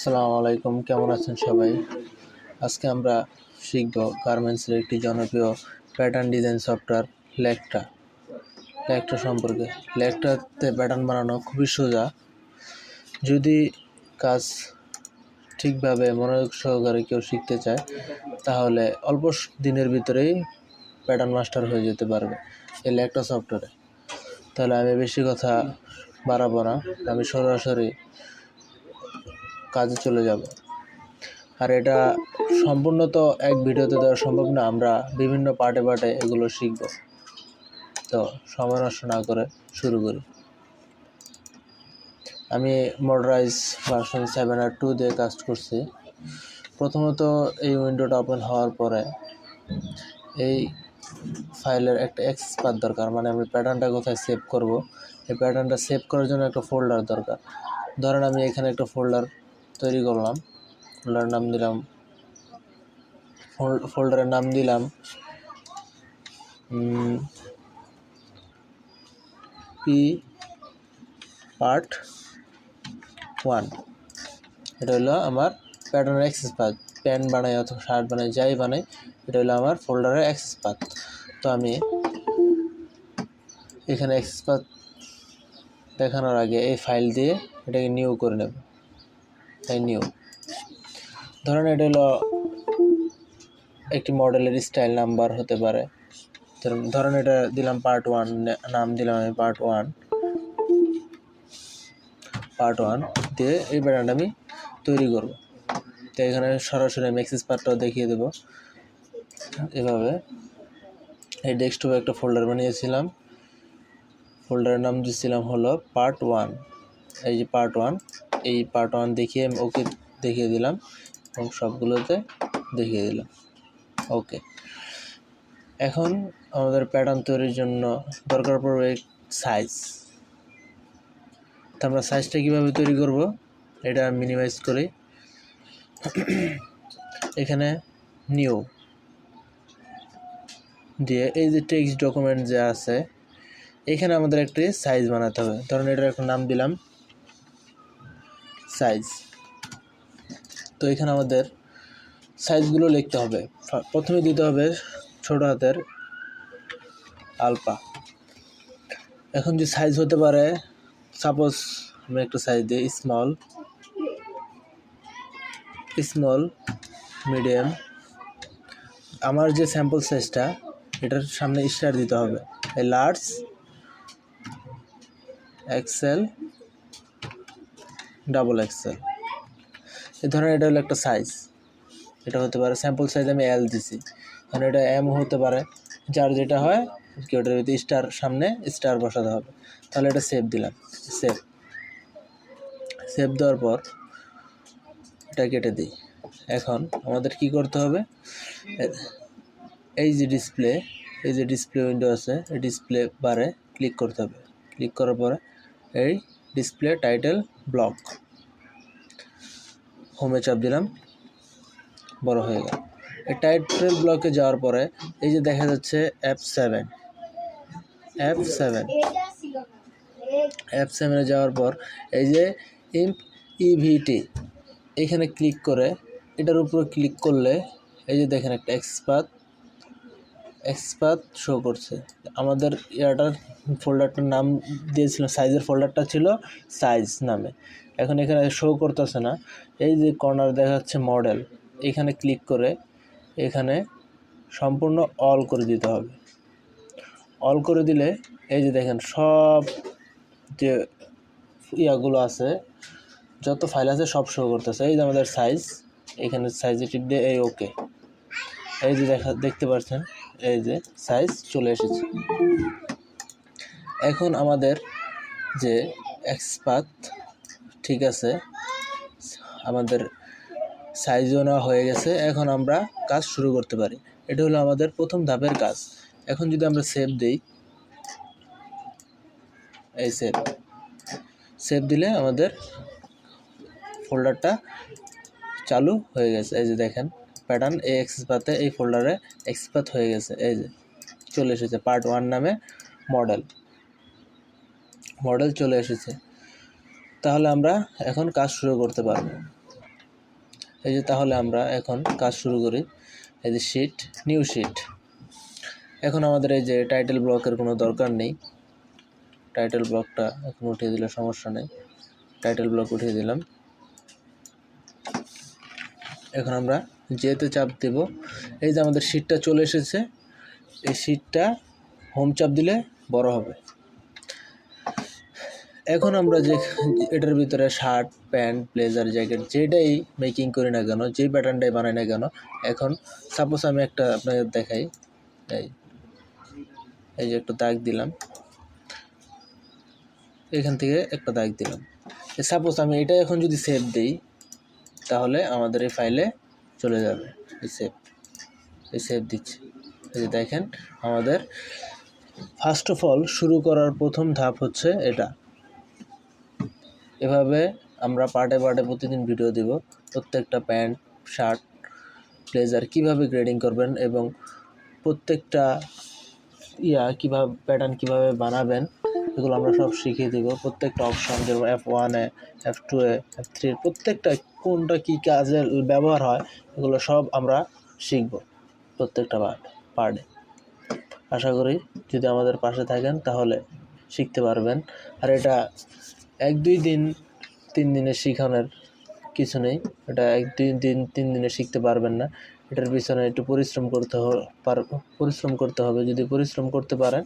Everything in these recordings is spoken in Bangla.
আসসালামু আলাইকুম, কেমন আছেন সবাই? আজকে আমরা শিখব গার্মেন্টসের একটি জনপ্রিয় প্যাটার্ন ডিজাইন সফটওয়্যার লেক্ট্রা সম্পর্কে। লেক্ট্রাতে প্যাটার্ন বানানো খুবই সোজা। যদি কাজ ঠিকভাবে মনোযোগ সহকারে কেউ শিখতে চায় তাহলে অল্প দিনের ভিতরেই প্যাটার্ন মাস্টার হয়ে যেতে পারবে এই লেক্ট্রা সফটওয়্যারে। তাহলে আমি বেশি কথা বাড়াবো না, আমি সরাসরি কাজে চলে যাব। আর এটা সম্পূর্ণ তো এক ভিডিওতে দেওয়া সম্ভব না, আমরা বিভিন্ন পার্টে পার্টে এগুলো শিখব। তো সময় নষ্ট না করে শুরু করি। আমি মডারাইস ভার্সন 7.2 দিয়ে কাজ করছি। প্রথমত এই উইন্ডোটা ওপেন হওয়ার পরে এই ফাইলের একটা অ্যাক্সেস পাথ দরকার, মানে আমি প্যাটার্নটা কোথায় সেভ করব। এই প্যাটার্নটা সেভ করার জন্য একটা ফোল্ডার দরকার। ধরেন আমি এখানে একটা ফোল্ডার তৈরি করলাম, ফোল্ডারের নাম দিলাম পি পার্ট 1। এটা হলো আমার প্যাটার্নের অ্যাক্সেস পাথ। প্যান্ট বানাই অথবা শার্ট বানাই, যাই বানাই, এটা হলো আমার ফোল্ডারের অ্যাক্সেস পাথ। তো আমি এখানে অ্যাক্সেস পাথ দেখানোর আগে এই ফাইল দিয়ে এটাকে নিউ করে নেব। তাই নিউ, ধরেন এটা হলো একটি মডেলের স্টাইল নাম্বার হতে পারে। ধরেন এটা দিলাম পার্ট 1, নাম দিলাম আমি পার্ট 1 দিয়ে এই প্যাটার্নটা আমি তৈরি করব। তো এখানে সরাসরি আমি অ্যাক্সেস পাথটাও দেখিয়ে দেব। এভাবে এই ডেস্কটপে একটা ফোল্ডার বানিয়েছিলাম, ফোল্ডারের নাম দিয়েছিলাম হলো পার্ট 1। এই যে পার্ট 1, এই পার্ট 1 দেখিয়ে আমি ওকে দেখিয়ে দিলাম এবং সবগুলোতে দেখিয়ে দিলাম ওকে। এখন আমাদের প্যাটার্ন তৈরির জন্য দরকার পড়বে সাইজ। তো আমরা সাইজটা কীভাবে তৈরি করব, এটা মিনিমাইজ করি। এখানে নিউ দিয়ে এই যে টেক্সট ডকুমেন্ট যে আছে, এখানে আমাদের একটি সাইজ বানাতে হবে। ধরুন এটার একটা নাম দিলাম সাইজ। তো এখানে আমাদের সাইজগুলো লিখতে হবে। প্রথমে দিতে হবে ছোট হাতের আলফা। এখন যে সাইজ হতে পারে, সাপোজ আমি একটা সাইজ দিই স্মল, মিডিয়াম। আমার যে স্যাম্পল সাইজটা, এটার সামনে স্টার দিতে হবে। Large, XL, double XL. এই ধরনের এটা হলো একটা সাইজ। এটা হতে পারে স্যাম্পল সাইজ, আমি এল দিছি, কারণ এটা এম হতে পারে। যার যেটা হয় কি ওটার ভিতরে স্টার সামনে স্টার বসাতে হবে। তাহলে এটা সেভ দিলাম। সেভ দেওয়ার পর এটা কেটে দিই। এখন আমাদের কি করতে হবে, এই যে ডিসপ্লে উইন্ডো আছে, এই ডিসপ্লে বারে ক্লিক করতে হবে। ক্লিক করার পরে এই ডিসপ্লে টাইটেল ব্লক, হোমে চাপ দিলাম, বড় হয়ে গেল। এই টাইটেল ব্লকে যাওয়ার পরে এই যে দেখা যাচ্ছে F7 যাওয়ার পর এই যে ইভিটি, এখানে ক্লিক করে এটার উপরে ক্লিক করলে এই যে দেখেন একটা এক্সপাথ শো করছে। আমাদের ইয়াটার ফোল্ডারটার নাম দিয়েছিলাম, সাইজের ফোল্ডারটা ছিল সাইজ নামে। এখন এখানে শো করতেছে না। এই যে কর্নার দেখা যাচ্ছে মডেল, এখানে ক্লিক করে এখানে সম্পূর্ণ অল করে দিতে হবে। অল করে দিলে এই যে দেখেন সব যে ইয়াগুলো আছে, যত ফাইল আছে সব শো করতেছে। এই যে আমাদের সাইজ, এখানে সাইজে টিপ দিয়ে এই ওকে, এই যে দেখতে পাচ্ছেন এই যে সাইজ চলে এসেছে। এখন আমাদের যে এক্সপাথ ঠিক আছে, আমাদের সাইজও নেওয়া হয়ে গেছে। এখন আমরা কাজ শুরু করতে পারি। এটা হলো আমাদের প্রথম ধাপের কাজ। এখন যদি আমরা সেভ দিই, এই সেভ দিলে আমাদের ফোল্ডারটা চালু হয়ে গেছে। এই যে দেখেন প্যাটার্ন এই এক্সেস পাথে, এই ফোল্ডারে এক্সেস পাথ হয়ে গেছে। এই যে চলে এসেছে পার্ট 1 নামে মডেল চলে এসেছে। তাহলে আমরা এখন কাজ শুরু করতে পারবো। এই যে তাহলে আমরা এখন কাজ শুরু করি। এই যে শিট, নিউ শিট। এখন আমাদের এই যে টাইটেল ব্লকের কোনো দরকার নেই, টাইটেল ব্লকটা এখন উঠিয়ে দিলে সমস্যা নেই। টাইটেল ব্লক উঠিয়ে দিলাম। এখন আমরা যেতে চাপ দেব। এই যে আমাদের শিটটা চলে এসেছে, এই শিটটা হোম চাপ দিলে বড় হবে। এখন আমরা যে এটার ভিতরে শার্ট, প্যান্ট, ব্লেজার, জ্যাকেট যেটাই মেকিং করি না কেন, যেই প্যাটার্নটাই বানাই না কেন, এখন সাপোজ আমি একটা আপনাদের দেখাই, এই যে একটা দাগ দিলাম, এখান থেকে একটা দাগ দিলাম। সাপোজ আমি এটা এখন যদি সেভ দিই তাহলে আমাদের এই ফাইলে চলে যাবে। এই সেভ দিচ্ছি। এই যে দেখেন আমাদের ফার্স্ট অফ অল শুরু করার প্রথম ধাপ হচ্ছে এটা। এভাবে আমরা পার্টে পার্টে প্রতিদিন ভিডিও দিব, প্রত্যেকটা প্যান্ট, শার্ট, ব্লেজার কীভাবে গ্রেডিং করবেন এবং প্রত্যেকটা কীভাবে প্যাটার্ন কীভাবে বানাবেন এগুলো আমরা সব শিখিয়ে দিব। প্রত্যেকটা অপশন যেমন F1-এ, F2-এ, F3 প্রত্যেকটা কোনটা কী কাজে ব্যবহার হয় এগুলো সব আমরা শিখব প্রত্যেকটা পার্টে। আশা করি যদি আমাদের পাশে থাকেন তাহলে শিখতে পারবেন। আর এটা 1-2 দিন 3 দিনে শেখানোর কিছু নেই, এটা 1-2 দিন 3 দিনে শিখতে পারবেন না। এটার পিছনে একটু পরিশ্রম করতে হবে। যদি পরিশ্রম করতে পারেন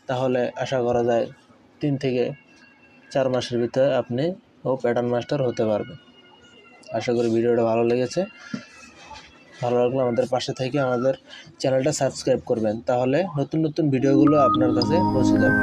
তাহলে আশা করা যায় 3 থেকে 4 মাসের ভিতরে আপনি প্যাটার্ন মাস্টার হতে পারবেন। আশা করি ভিডিওটা ভালো লেগেছে। ভালো লাগলে আমাদের পাশে থেকে আমাদের চ্যানেলটা সাবস্ক্রাইব করবেন, তাহলে নতুন নতুন ভিডিওগুলো আপনার কাছে পৌঁছে যাবে।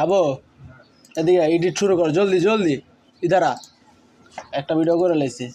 আবো এদিকে এডিট শুরু কর, জলদি জলদি। ইধারা একটা ভিডিও করে লাইছি।